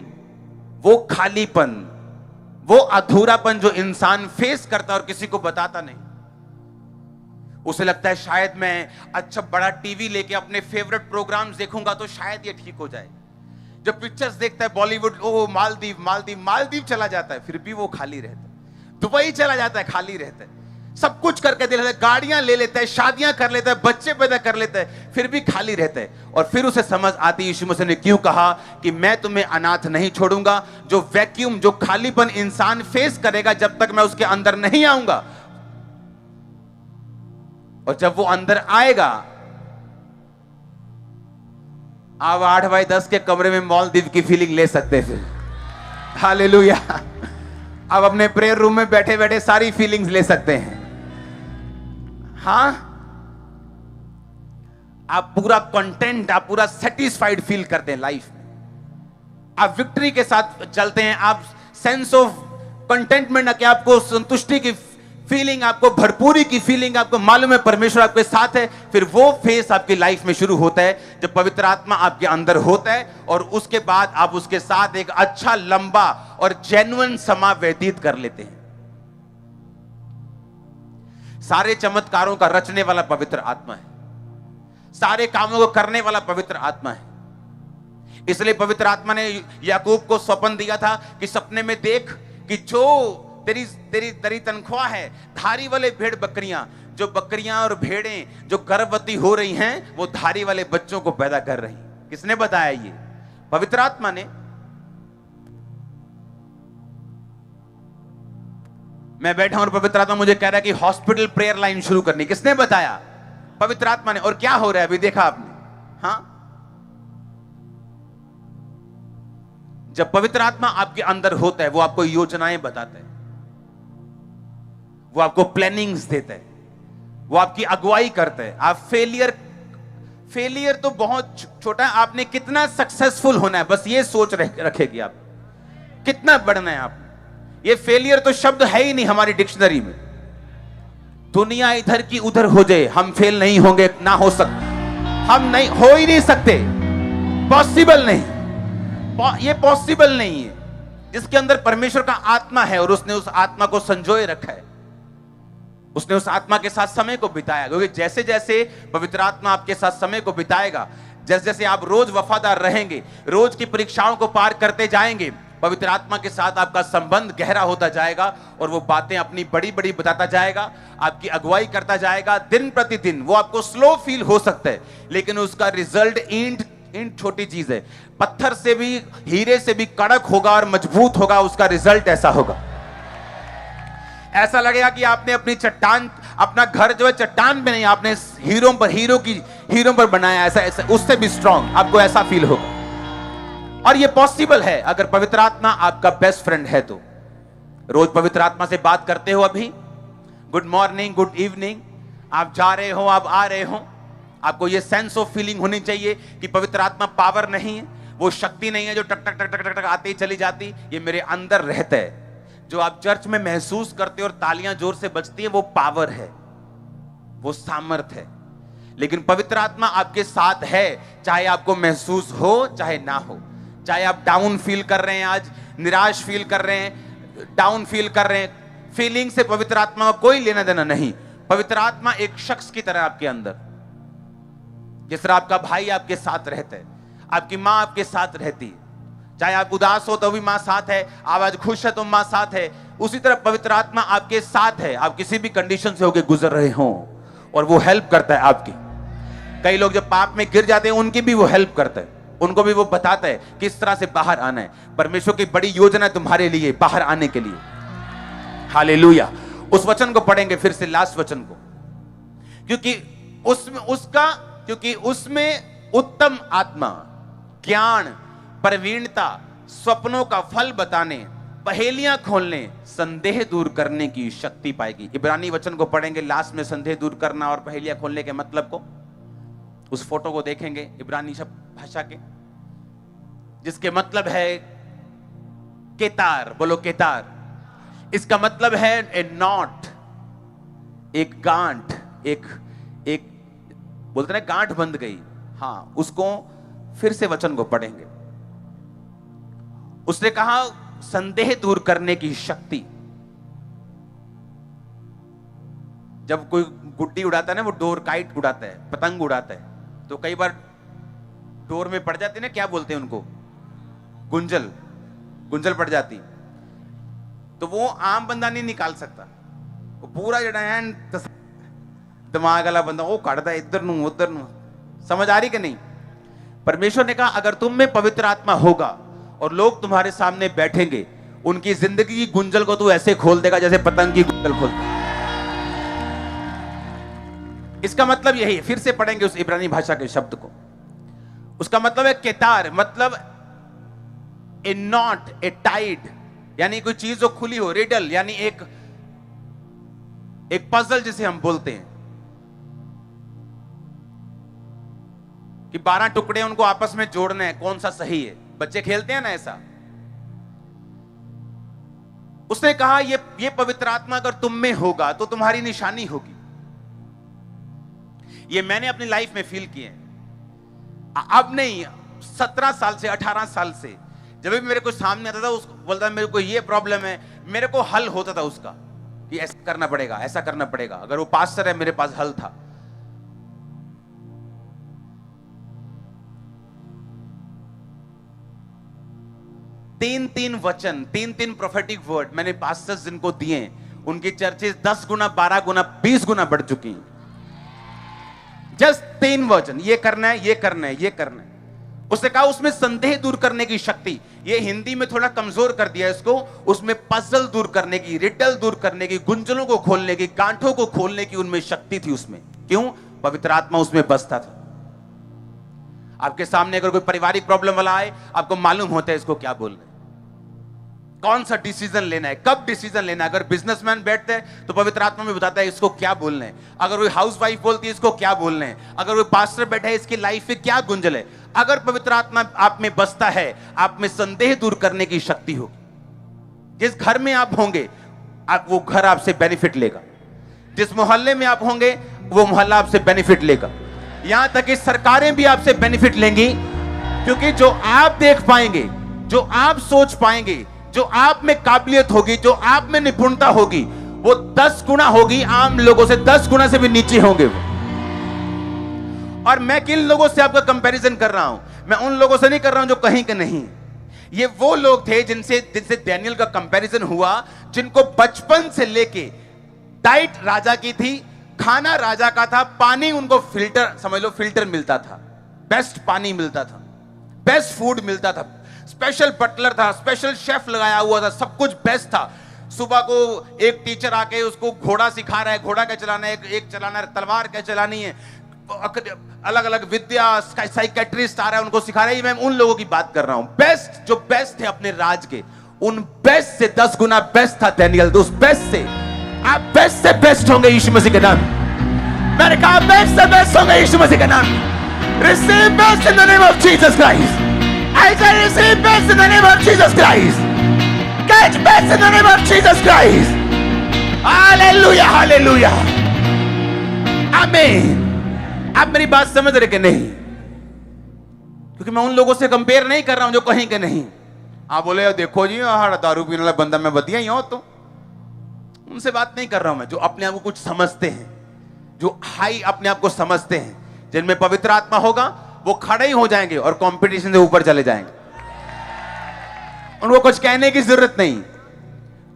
वो खालीपन, वो अधूरापन जो इंसान फेस करता है और किसी को बताता नहीं, उसे लगता है शायद मैं अच्छा बड़ा टीवी लेके अपने फेवरेट प्रोग्राम्स देखूंगा तो शायद ये ठीक हो जाए। जब पिक्चर्स देखता है बॉलीवुड, ओ मालदीव मालदीव मालदीव चला जाता है, फिर भी वो खाली रहता है। दुबई चला जाता है, खाली रहता है। सब कुछ करके दे लेता है, गाड़ियां ले लेता है, शादियां कर लेता है, बच्चे पैदा कर लेता है, फिर भी खाली रहता है। और फिर उसे समझ आती है यीशु मसीह ने क्यों कहा कि मैं तुम्हें अनाथ नहीं छोड़ूंगा। जो वैक्यूम, जो खालीपन इंसान फेस करेगा जब तक मैं उसके अंदर नहीं आऊंगा, और जब वो अंदर आएगा, आप 8x10 के कमरे में मालदीव की फीलिंग ले सकते हैं। फिर हालेलुया, आप अपने प्रेयर रूम में बैठे बैठे सारी फीलिंग्स ले सकते हैं। हाँ, आप पूरा कंटेंट, आप पूरा सेटिस्फाइड फील करते हैं लाइफ में। आप विक्ट्री के साथ चलते हैं, आप सेंस ऑफ कंटेंटमेंट, ना कि आपको संतुष्टि की फीलिंग, आपको भरपूरी की फीलिंग, आपको मालूम है परमेश्वर आपके साथ है। फिर वो फेस आपकी लाइफ में शुरू होता है जब पवित्र आत्मा आपके अंदर होता है, और उसके बाद आप उसके साथ एक अच्छा, लंबा और जेन्युइन समय व्यतीत कर लेते हैं। सारे चमत्कारों का रचने वाला पवित्र आत्मा है, सारे कामों को करने वाला पवित्र आत्मा है। इसलिए पवित्र आत्मा ने याकूब को स्वप्न दिया था कि सपने में देख कि जो तेरी तनख्वाह है, धारी वाले भेड़ बकरियां, जो बकरियां और भेड़ें जो गर्भवती हो रही हैं, वो धारी वाले बच्चों को पैदा कर रही। किसने बताया? ये पवित्र आत्मा ने। मैं बैठा और पवित्र आत्मा मुझे कह रहा है कि हॉस्पिटल प्रेयर लाइन शुरू करनी। किसने बताया? पवित्र आत्मा ने। और क्या हो रहा है अभी देखा आपने? हाँ, जब पवित्र आत्मा आपके अंदर होता है, वो आपको योजनाएं बताता है, वो आपको प्लानिंग्स देता है, वो आपकी अगुवाई करता है। आप फेलियर तो बहुत छोटा है, आपने कितना सक्सेसफुल होना है बस ये सोच रखेगी आप, कितना बढ़ना है आप। ये फेलियर तो शब्द है ही नहीं हमारी डिक्शनरी में। दुनिया इधर की उधर हो जाए, हम फेल नहीं होंगे, ना हो सकता, हम नहीं हो ही नहीं सकते, पॉसिबल नहीं, ये पॉसिबल नहीं है। जिसके अंदर परमेश्वर का आत्मा है और उसने उस आत्मा को संजोए रखा है, उसने उस आत्मा के साथ समय को बिताया। क्योंकि जैसे जैसे पवित्र आत्मा आपके साथ समय को बिताएगा, जैसे जैसे आप रोज वफादार रहेंगे, रोज की परीक्षाओं को पार करते जाएंगे, पवित्र आत्मा के साथ आपका संबंध गहरा होता जाएगा और वो बातें अपनी बड़ी बड़ी बताता जाएगा, आपकी अगुवाई करता जाएगा। दिन प्रतिदिन वो आपको स्लो फील हो सकता है, लेकिन उसका रिजल्ट ईंट छोटी चीज है, पत्थर से भी, हीरे से भी कड़क होगा और मजबूत होगा। उसका रिजल्ट ऐसा होगा, ऐसा लगेगा कि आपने अपनी चट्टान, अपना घर जो है चट्टान पे नहीं, आपने हीरो पर बनाया, ऐसा उससे भी स्ट्रांग आपको ऐसा फील होगा। और ये पॉसिबल है अगर पवित्र आत्मा आपका बेस्ट फ्रेंड है तो। रोज पवित्र आत्मा से बात करते हो, अभी गुड मॉर्निंग, गुड इवनिंग, आप जा रहे हो, आप आ रहे हो, आपको ये सेंस ऑफ फीलिंग होनी चाहिए कि पवित्र आत्मा पावर नहीं है, वो शक्ति नहीं है जो टक टक टक टक टक टक आते ही चली जाती, ये मेरे अंदर रहता है। जो आप चर्च में महसूस करते हो और तालियां जोर से बजती है, वो पावर है, वो सामर्थ है। लेकिन पवित्र आत्मा आपके साथ है, चाहे आपको महसूस हो चाहे ना हो, चाहे आप डाउन फील कर रहे हैं, आज निराश फील कर रहे हैं, डाउन फील कर रहे हैं, फीलिंग से पवित्र आत्मा का कोई लेना देना नहीं। पवित्र आत्मा एक शख्स की तरह आपके अंदर, जिस तरह आपका भाई आपके साथ रहता है, आपकी मां आपके साथ रहती है, चाहे आप उदास हो तो भी मां साथ है, आप आज खुश है तो मां साथ है, उसी तरह पवित्र आत्मा आपके साथ है। आप किसी भी कंडीशन से होके गुजर रहे हो और वो हेल्प करता है आपकी। कई लोग जब पाप में गिर जाते हैं, उनकी भी वो हेल्प करता है, उनको भी वो बताता है किस तरह से बाहर आना है। परमेश्वर की बड़ी योजना है तुम्हारे लिए बाहर आने के लिए। हालेलुया। उस वचन को पढ़ेंगे फिर से, लास्ट वचन को, क्योंकि उसमें उत्तम आत्मा, ज्ञान, प्रवीणता, स्वप्नों का फल बताने, पहेलियां खोलने, संदेह दूर करने की शक्ति पाएगी। इब्रानी वचन को पढ़ेंगे लास्ट में, संदेह दूर करना और पहेलियां खोलने के मतलब को, उस फोटो को देखेंगे इब्रानी शब्द भाषा के, जिसके मतलब है केतार। बोलो केतार। इसका मतलब है ए नॉट, एक गांठ, एक बोलते ना गांठ बंध गई। हाँ, उसको फिर से वचन को पढ़ेंगे। उसने कहा संदेह दूर करने की शक्ति। जब कोई गुड्डी उड़ाता है ना, वो डोर काइट उड़ाता है, पतंग उड़ाता है, तो कई बार डोर में पड़ जाती है ना, क्या बोलते हैं उनको, गुंजल पड़ जाती, तो वो आम बंदा नहीं निकाल सकता, वो पूरा जड़ा दिमाग वाला बंदा वो काटता है इधर नू उधर नू। समझ आ रही कि नहीं? परमेश्वर ने कहा अगर तुम में पवित्र आत्मा होगा और लोग तुम्हारे सामने बैठेंगे, उनकी जिंदगी की गुंजल को तू ऐसे खोल देगा जैसे पतंग की गुंजल खोलता। इसका मतलब यही है, फिर से पढ़ेंगे उस इब्रानी भाषा के शब्द को। उसका मतलब है केतार, मतलब ए नॉट, ए टाइड, यानी कोई चीज जो खुली हो, रिडल यानी एक पजल जिसे हम बोलते हैं कि 12 टुकड़े उनको आपस में जोड़ने हैं, कौन सा सही है। बच्चे खेलते हैं ना ऐसा। उसने कहा ये पवित्र आत्मा अगर तुम में होगा तो तुम्हारी निशानी होगी। ये मैंने अपनी लाइफ में फील किए, अब नहीं, 17 साल से, 18 साल से, जब भी मेरे को सामने आता था, उसको बोलता मेरे को ये प्रॉब्लम है, मेरे को हल होता था उसका कि ऐसा करना पड़ेगा, ऐसा करना पड़ेगा। अगर वो पास्टर है, मेरे पास हल था। तीन वचन, तीन प्रोफेटिक वर्ड मैंने पास्टर्स जिनको दिए, उनकी चर्चेस 10 गुना, 12 गुना, 20 गुना बढ़ चुकी हैं। जस्ट 3 वचन, ये करना है, ये करना है, ये करना है। उसने कहा उसमें संदेह दूर करने की शक्ति, ये हिंदी में थोड़ा कमजोर कर दिया इसको, उसमें पजल दूर करने की, रिडल दूर करने की, गुंजलों को खोलने की, गांठों को खोलने की उनमें शक्ति थी उसमें। क्यों? पवित्र आत्मा उसमें बसता था। आपके सामने अगर कोई पारिवारिक प्रॉब्लम वाला आए, आपको मालूम होता है इसको क्या बोलना है, कौन सा डिसीजन लेना है, कब डिसीजन लेना है। अगर बिजनेसमैन बैठते हैं तो पवित्र आत्मा में बताता है इसको क्या बोलना है। अगर कोई हाउसवाइफ बोलती है इसको क्या बोलना है। अगर कोई पास्टर बैठा है इसकी लाइफ में क्या गुंजल है। अगर पवित्र आत्मा आप में बसता है, आप में संदेह दूर करने की शक्ति होगी। जिस घर में आप होंगे, वो घर आपसे बेनिफिट लेगा। जिस मोहल्ले में आप होंगे, वो मोहल्ला आपसे बेनिफिट लेगा। यहां तक कि सरकारें भी आपसे बेनिफिट लेंगी, क्योंकि जो आप देख पाएंगे, जो आप सोच पाएंगे, जो आप में काबिलियत होगी, जो आप में निपुणता होगी, वो 10 गुना होगी, आम लोगों से 10 गुना से भी नीचे होंगे वो। और मैं किन लोगों से आपका कंपैरिजन कर रहा हूं? मैं उन लोगों से नहीं कर रहा हूं जो कहीं के नहीं। ये वो लोग थे जिनसे जिनसे डैनियल का कंपैरिजन हुआ, जिनको बचपन से लेके डाइट राजा की थी, खाना राजा का था, पानी उनको फिल्टर, समझ लो फिल्टर मिलता था, बेस्ट पानी मिलता था, बेस्ट फूड मिलता था, स्पेशल बटलर था, स्पेशल शेफ लगाया हुआ था, सब कुछ बेस्ट था। सुबह को एक टीचर आके उसको घोड़ा सिखा रहा है, घोड़ा क्या चलाना है, एक चलाना है, तलवार क्या चलानी है, अलग अलग विद्या, साइकेट्रिस्ट आ रहा है उनको सिखा रहा है। मैं उन लोगों की बात कर रहा हूं, बेस्ट जो बेस्ट थे अपने राज के, उन बेस्ट से 10 गुना बेस्ट था डैनियल। तो उस बेस्ट से आप बेस्ट से बेस्ट होंगे यीशु मसीह के नाम। मैंने कहा बेस्ट से बेस्ट होंगे यीशु मसीह के नाम। Receive best in the name of Jesus Christ. I say receive best in the name of Jesus Christ. Catch best in the name of Jesus Christ. Hallelujah, hallelujah. Amen. आप मेरी बात समझ रहे कि नहीं? क्योंकि मैं उन लोगों से कंपेयर नहीं कर रहा हूं जो कहीं के नहीं। आप बोले देखो जी हर दारू पीने वाला बंदा मैं बदिया ही हूं, तो उनसे बात नहीं कर रहा हूं मैं, जो अपने आप को कुछ समझते हैं, जो हाई अपने आप को समझते हैं, जिनमें पवित्र आत्मा होगा, वो खड़े ही हो जाएंगे और कंपटीशन से ऊपर चले जाएंगे। उनको कुछ कहने की जरूरत नहीं,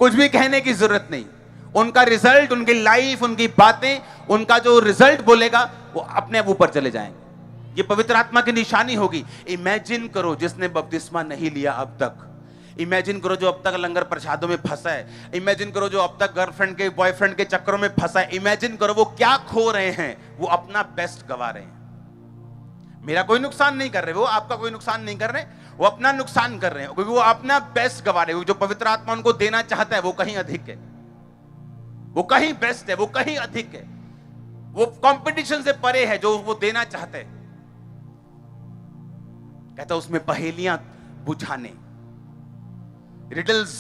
कुछ भी कहने की जरूरत नहीं। उनका रिजल्ट, उनकी लाइफ, उनकी बातें, उनका जो रिजल्ट बोलेगा वो अपने आप ऊपर चले जाएंगे। ये पवित्र आत्मा की निशानी होगी। इमेजिन करो जिसने बपतिस्मा नहीं लिया अब तक, इमेजिन करो जो अब तक लंगर प्रसादों में फंसा है, इमेजिन करो जो अब तक गर्लफ्रेंड के बॉयफ्रेंड के चक्करों में फंसा है, इमेजिन करो वो क्या खो रहे हैं, वो अपना बेस्ट गवा रहे हैं। मेरा कोई नुकसान नहीं कर रहे वो, आपका कोई नुकसान नहीं कर रहे, वो अपना नुकसान कर रहे हैं, क्योंकि वो अपना बेस्ट गवा रहे हैं। जो पवित्र आत्मा उनको देना चाहता है वो कहीं अधिक है, वो कहीं बेस्ट है, वो कहीं अधिक है, वो कंपटीशन से परे है जो वो देना चाहते हैं। कहता उसमें पहेलियां बुझाने, रिडल्स,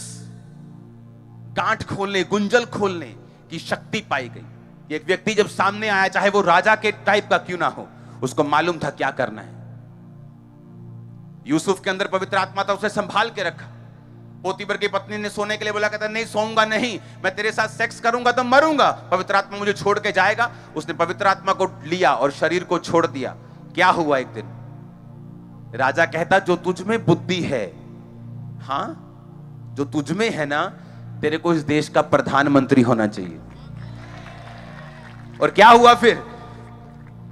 गांठ खोलने, गुंजल खोलने की शक्ति पाई गई। एक व्यक्ति जब सामने आया, चाहे वो राजा के टाइप का क्यों ना हो, उसको मालूम था क्या करना है। यूसुफ के अंदर पवित्र आत्मा था, उसे संभाल के रखा। पोतीबर की पत्नी ने सोने के लिए बोला, कहता नहीं सोऊंगा नहीं, मैं तेरे साथ सेक्स करूंगा तो मरूंगा, पवित्र आत्मा मुझे छोड़ के जाएगा। उसने पवित्र आत्मा को लिया और शरीर को छोड़ दिया। क्या हुआ एक दिन, राजा कहता जो तुझ में बुद्धि है, हां जो तुझ में है ना, तेरे को इस देश का प्रधानमंत्री होना चाहिए। और क्या हुआ फिर,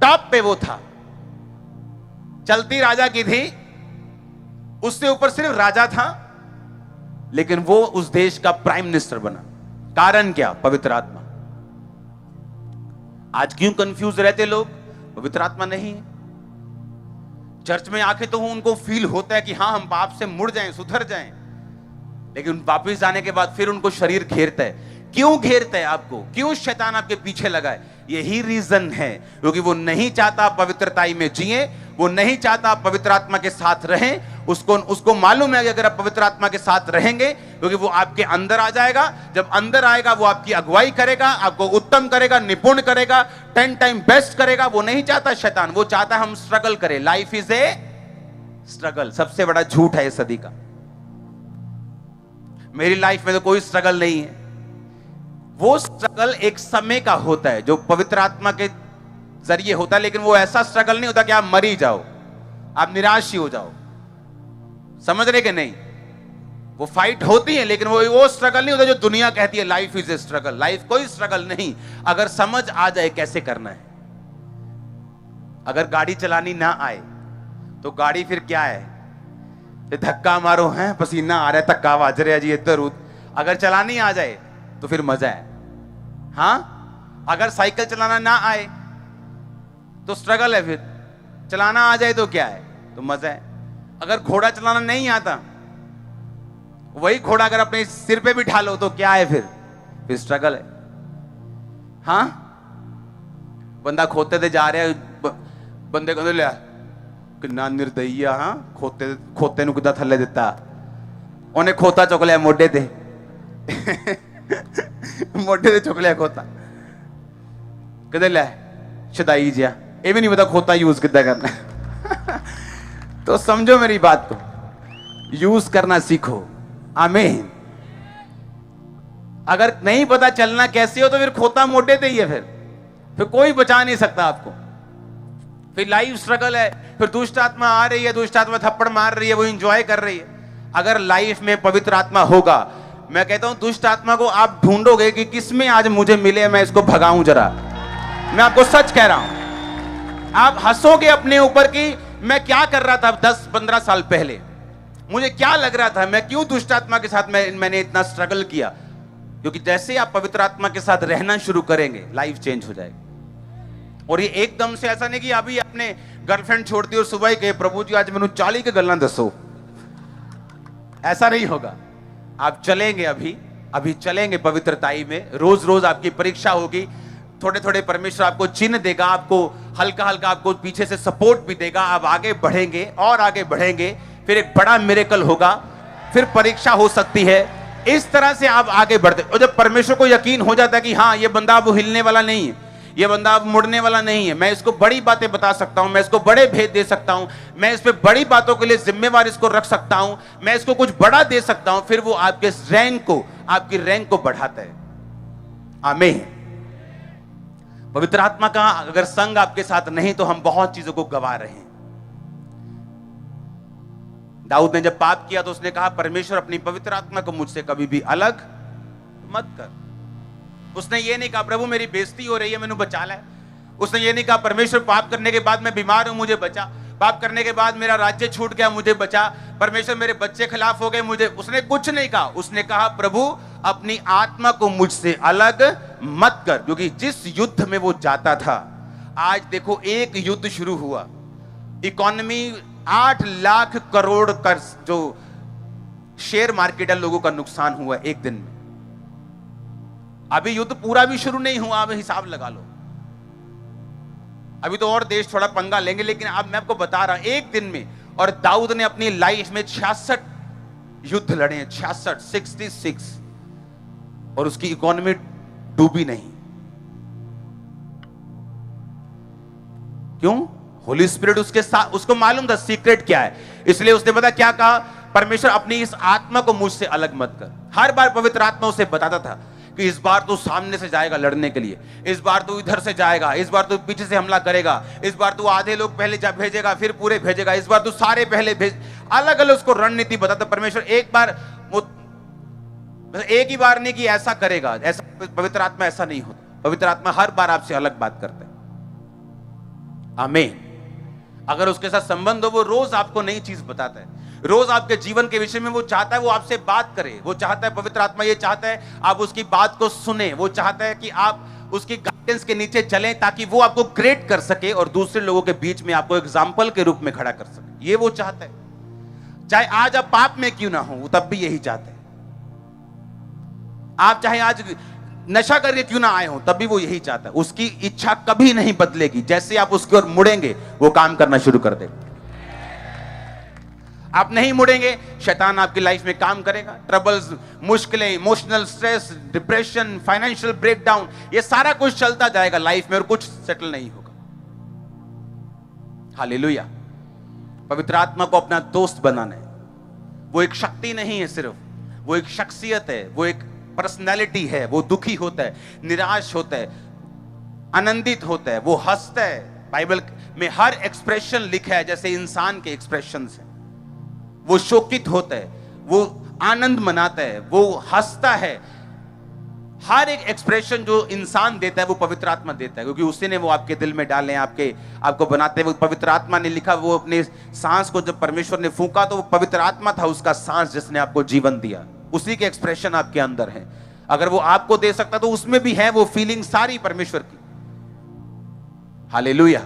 टॉप पे वो था, चलती राजा की थी, उससे ऊपर सिर्फ राजा था, लेकिन वो उस देश का प्राइम मिनिस्टर बना। कारण क्या, पवित्र आत्मा। आज क्यों कंफ्यूज रहते लोग, पवित्र आत्मा नहीं है। चर्च में आके तो उनको फील होता है कि हां हम पाप से मुड़ जाएं, सुधर जाएं, लेकिन वापस जाने के बाद फिर उनको शरीर घेरता है। क्यों घेरता है आपको, क्यों शैतान आपके पीछे लगा है? यही रीजन है, क्योंकि वो नहीं चाहता पवित्रताई में जिए, वो नहीं चाहता आप पवित्र आत्मा के साथ रहें। उसको मालूम है कि अगर आप पवित्र आत्मा के साथ रहेंगे, क्योंकि वो आपके अंदर आ जाएगा, जब अंदर आएगा वो आपकी अगुवाई करेगा, आपको उत्तम करेगा, निपुण करेगा, 10 टाइम बेस्ट करेगा। वो नहीं चाहता शैतान, वो चाहता हम स्ट्रगल करें। Life is a struggle. सबसे बड़ा झूठ है इस सदी का। मेरी लाइफ में तो कोई स्ट्रगल नहीं है। वो स्ट्रगल एक समय का होता है जो पवित्र आत्मा के जरिए होता है, लेकिन वो ऐसा स्ट्रगल नहीं होता कि आप मरी जाओ, आप निराश ही हो जाओ। समझ रहे कि नहीं? वो फाइट होती है, लेकिन वो स्ट्रगल नहीं होता जो दुनिया कहती है life is a struggle. Life कोई स्ट्रगल नहीं, अगर समझ आ जाए कैसे करना है। अगर गाड़ी चलानी ना आए तो गाड़ी फिर क्या है, धक्का मारो है, पसीना आ रहा है, धक्का बाज रहा है जी इधर उधर। अगर चलानी आ जाए तो फिर मजा है। हां, अगर साइकिल चलाना ना आए तो स्ट्रगल है, फिर चलाना आ जाए तो क्या है, तो मजा है। अगर घोड़ा चलाना नहीं आता, वही घोड़ा अगर अपने सिर पे बिठा लो तो क्या है, फिर स्ट्रगल है। हां, बंदा खोते ते जा रहा है, बंदे कहते लिया किन्ना निर्दयी आ, हां खोते ਨੂੰ ਕਿੱਦਾਂ ਥੱਲੇ ਦਿੱਤਾ, ਉਹਨੇ ਖੋਤਾ ਚੁੱਕ ਲਿਆ ਮੋਢੇ ਤੇ ਮੋਢੇ ਤੇ ਚੁੱਕ ਲਿਆ ਖੋਤਾ, ਕਹਿੰਦੇ ਲੈ ਸ਼ਦਾਈ ਜਿਹਾ, ਇਹ ਵੀ नहीं पता खोता यूज कितना करना है। तो समझो मेरी बात को, यूज करना सीखो। आमीन। अगर नहीं पता चलना कैसे हो तो फिर खोता मोटे पे ही है, फिर कोई बचा नहीं सकता आपको। फिर लाइफ स्ट्रगल है, फिर दुष्ट आत्मा आ रही है, दुष्ट आत्मा थप्पड़ मार रही है, वो एंजॉय कर रही है। अगर लाइफ में पवित्र आत्मा होगा, मैं कहता हूं दुष्ट आत्मा को आप ढूंढोगे कि किसमें आज मुझे मिले, मैं इसको भगाऊं जरा। मैं आपको सच कह रहा हूं, आप हंसोगे अपने ऊपर कि मैं क्या कर रहा था 10-15 साल पहले, मुझे क्या लग रहा था, मैं क्यों दुष्ट आत्मा के साथ मैंने इतना स्ट्रगल किया। क्योंकि जैसे आप पवित्र आत्मा के साथ रहना शुरू करेंगे, लाइफ चेंज हो जाएगी। और ये एकदम से ऐसा नहीं कि अभी अपने गर्लफ्रेंड छोड़ दी और सुबह ही कहे प्रभु जी आज मैंने 40 के गल्ला दसो, ऐसा नहीं होगा। आप चलेंगे, अभी चलेंगे पवित्रताई में। रोज रोज आपकी परीक्षा होगी, थोड़े थोड़े परमेश्वर आपको चिन्ह देगा, आपको हल्का हल्का आपको पीछे से सपोर्ट भी देगा। आप आगे बढ़ेंगे और आगे बढ़ेंगे, फिर एक बड़ा मिरेकल होगा, फिर परीक्षा हो सकती है। इस तरह से आप आगे बढ़ते। और जब परमेश्वर को यकीन हो जाता है कि हाँ ये बंदा अब हिलने वाला नहीं है, ये बंदा अब मुड़ने वाला नहीं है, मैं इसको बड़ी बातें बता सकता हूं, मैं इसको बड़े भेद दे सकता हूं, मैं इस पे बड़ी बातों के लिए जिम्मेवार इसको रख सकता हूं, मैं इसको कुछ बड़ा दे सकता हूं, फिर वो आपके रैंक को, आपकी रैंक को बढ़ाता है। आमीन। पवित्र आत्मा का अगर संग आपके साथ नहीं तो हम बहुत चीजों को गवा रहे हैं। दाऊद ने जब पाप किया तो उसने कहा परमेश्वर अपनी पवित्र आत्मा को मुझसे कभी भी अलग मत कर। उसने ये नहीं कहा प्रभु मेरी बेइज्जती हो रही है मैंने बचा ला। उसने ये नहीं कहा परमेश्वर पाप करने के बाद मैं बीमार हूं मुझे बचा, पाप करने के बाद मेरा राज्य छूट गया मुझे बचा, परमेश्वर मेरे बच्चे खिलाफ हो गए मुझे। उसने कुछ नहीं कहा। उसने कहा प्रभु अपनी आत्मा को मुझसे अलग मत कर। क्योंकि जिस युद्ध में वो जाता था, आज देखो एक युद्ध शुरू हुआ, इकोनॉमी 8 लाख करोड़ का जो शेयर मार्केट है लोगों का नुकसान हुआ एक दिन में। अभी युद्ध पूरा भी शुरू नहीं हुआ, अब हिसाब लगा लो। अभी तो और देश थोड़ा पंगा लेंगे, लेकिन अब मैं आपको बता रहा हूं एक दिन में। और दाऊद ने अपनी लाइफ में 66 युद्ध लड़े हैं, 66 और उसकी इकोनॉमी डूबी नहीं। क्यों? होली स्पिरिट उसके साथ, उसको मालूम था सीक्रेट क्या है, इसलिए उसने पता क्या कहा, परमेश्वर अपनी इस आत्मा को मुझसे अलग मत कर। हर बार पवित्र आत्मा उसे बताता था कि इस बार तू सामने से जाएगा लड़ने के लिए, इस बार तू इधर से जाएगा, इस बार तू पीछे से हमला करेगा, इस बार तू आधे लोग पहले भेजेगा फिर पूरे भेजेगा, इस बार तू सारे पहले भेज। अलग अलग उसको रणनीति बताता परमेश्वर। एक बार वो एक ही बार नहीं कि ऐसा करेगा, ऐसा पवित्र आत्मा ऐसा नहीं होता। पवित्र आत्मा हर बार आपसे अलग बात करता है। आमीन। अगर उसके साथ संबंध हो, वो रोज आपको नई चीज बताता है, रोज आपके जीवन के विषय में वो चाहता है वो आपसे बात करे। वो चाहता है, पवित्र आत्मा ये चाहता है आप उसकी बात को सुने। वो चाहता है कि आप उसकी गाइडेंस के नीचे चलें ताकि वो आपको ग्रेड कर सके और दूसरे लोगों के बीच में आपको एग्जाम्पल के रूप में खड़ा कर सके। ये वो चाहता है। चाहे आज आप पाप में क्यों ना हो, तब भी यही चाहते हैं। आप चाहे आज नशा करके क्यों ना आए हो, तब भी वो यही चाहता है। उसकी इच्छा कभी नहीं बदलेगी। जैसे आप उसकी ओर मुड़ेंगे वो काम करना शुरू कर देगा। आप नहीं मुड़ेंगे, शैतान आपकी लाइफ में काम करेगा। ट्रबल्स, मुश्किलें, emotional stress, depression, financial breakdown, ये सारा कुछ चलता जाएगा लाइफ में और कुछ सेटल नहीं होगा। हालेलुया। पवित्र आत्मा को अपना दोस्त बनाना है। वो एक शक्ति नहीं है सिर्फ, वो एक शख्सियत है, वो एक पर्सनैलिटी है। वो दुखी होता है, निराश होता है, आनंदित होता है, वो हंसता है। बाइबल में हर एक्सप्रेशन लिखा है जैसे इंसान के एक्सप्रेशंस हैं। वो शोकित होता है, वो आनंद मनाता है, वो हंसता है। हर एक एक्सप्रेशन जो इंसान देता है वो पवित्र आत्मा देता है, क्योंकि उसी ने वो आपके दिल में डाले, आपको बनाते हैं। वो पवित्र आत्मा ने लिखा। वो अपने सांस को जब परमेश्वर ने फूंका तो वो पवित्र आत्मा था उसका सांस जिसने आपको जीवन दिया। उसी के एक्सप्रेशन आपके अंदर है। अगर वो आपको दे सकता तो उसमें भी है वो फीलिंग सारी परमेश्वर की। हालेलुया।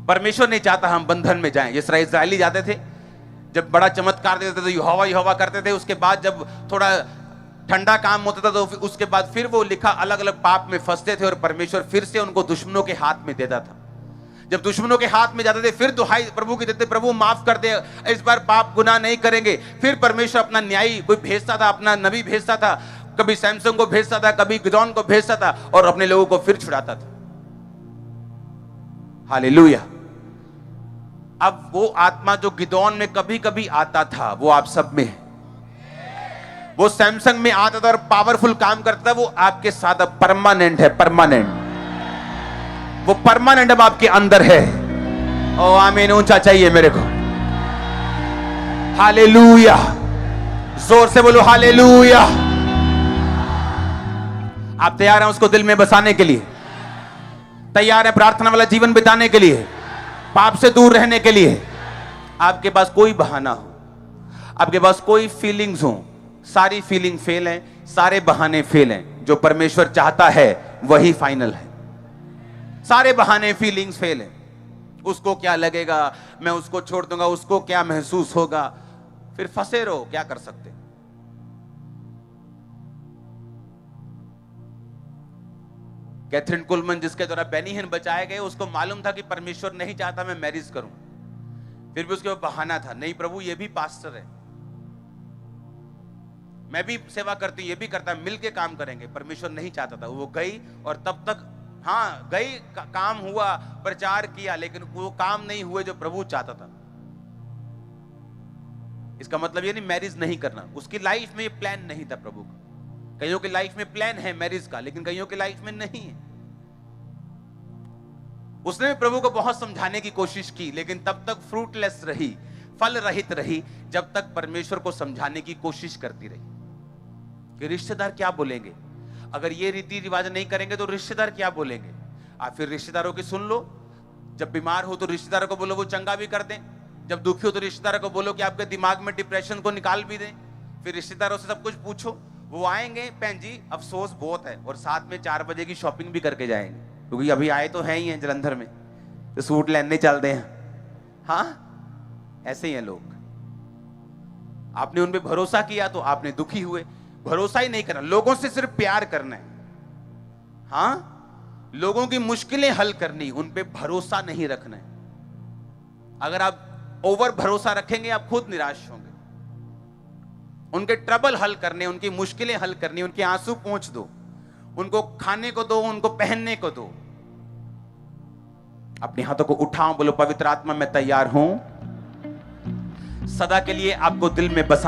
परमेश्वर नहीं चाहता हम बंधन में जाएं। जिस तरह इस्राएली जाते थे, जब बड़ा चमत्कार देते थे तो यहोवा करते थे, उसके बाद जब थोड़ा ठंडा काम होता था तो उसके बाद फिर वो लिखा अलग अलग पाप में फंसते थे और परमेश्वर फिर से उनको दुश्मनों के हाथ में देता था। जब दुश्मनों के हाथ में जाते थे फिर दुहाई प्रभु की देते, प्रभु माफ कर दे, इस बार पाप गुनाह नहीं करेंगे। फिर परमेश्वर अपना न्यायी कोई भेजता था, अपना नबी भेजता था, कभी सैमसन को भेजता था, कभी गिदोन को भेजता था और अपने लोगों को फिर छुड़ाता था। हालेलुया। अब वो आत्मा जो गिदोन में कभी कभी आता था वो आप सब में है। वो सैमसंग में आता था और पावरफुल काम करता था, वो आपके साथ अब परमानेंट है। परमानेंट, वो परमानेंट अब आपके अंदर है। ओ आमीन। ऊंचा चाहिए मेरे को। हालेलुया, जोर से बोलो हालेलुया। आप तैयार हैं उसको दिल में बसाने के लिए? तैयार हैं प्रार्थना वाला जीवन बिताने के लिए, पाप से दूर रहने के लिए? आपके पास कोई बहाना हो, आपके पास कोई फीलिंग्स हो, सारी फीलिंग फेल है, सारे बहाने फेल हैं। जो परमेश्वर चाहता है वही फाइनल है। सारे बहाने, फीलिंग्स फेल है। उसको क्या लगेगा, मैं उसको छोड़ दूंगा, उसको क्या महसूस होगा, फिर फंसे रहो, क्या कर सकते। कैथरीन कुलमन जिसके द्वारा बेनी हिन बचाए गए, उसको मालूम था कि परमेश्वर नहीं चाहता मैं मैरिज करूं, फिर भी उसके बहाना था, नहीं प्रभु ये भी पास्टर है, मैं भी सेवा करती हूँ, ये भी करता है, मिलके काम करेंगे। परमेश्वर नहीं चाहता था, वो गई और तब तक हाँ गई, काम हुआ, प्रचार किया, लेकिन वो काम नहीं हुए जो प्रभु चाहता था। इसका मतलब ये नहीं मैरिज नहीं करना, उसकी लाइफ में ये प्लान नहीं था प्रभु का। कईयों की लाइफ में प्लान है मैरिज का, लेकिन कईयों की लाइफ में नहीं है। उसने प्रभु को बहुत समझाने की कोशिश की, लेकिन तब तक फ्रूटलेस रही, फल रहित रही, जब तक परमेश्वर को समझाने की कोशिश करती रही कि रिश्तेदार क्या बोलेंगे, अगर ये रीति रिवाज नहीं करेंगे तो रिश्तेदार क्या बोलेंगे। आप फिर रिश्तेदारों की सुन लो, जब बीमार हो तो रिश्तेदारों को बोलो वो चंगा भी कर दें, जब दुखी हो तो रिश्तेदारों को बोलो कि आपके दिमाग में डिप्रेशन को निकाल भी दें। फिर रिश्तेदारों से सब कुछ पूछो, वो आएंगे, बहन जी अफसोस बहुत है, और साथ में 4 बजे की शॉपिंग भी करके जाएंगे, क्योंकि अभी आए तो हैं ही हैं जलंधर में, तो सूट लेने चलते हैं। हाँ ऐसे ही हैं लोग। आपने उन पे भरोसा किया तो आपने दुखी हुए। भरोसा ही नहीं करना, लोगों से सिर्फ प्यार करना है। हाँ लोगों की मुश्किलें हल करनी, उन पे भरोसा नहीं रखना है। अगर आप ओवर भरोसा रखेंगे आप खुद निराश होंगे। उनके ट्रबल हल करने, उनकी मुश्किलें हल करनी, उनके आंसू पोंछ दो, उनको खाने को दो, उनको पहनने को दो। अपने हाथों को उठाओ, बोलो पवित्र आत्मा मैं तैयार हूं सदा के लिए आपको दिल में बसा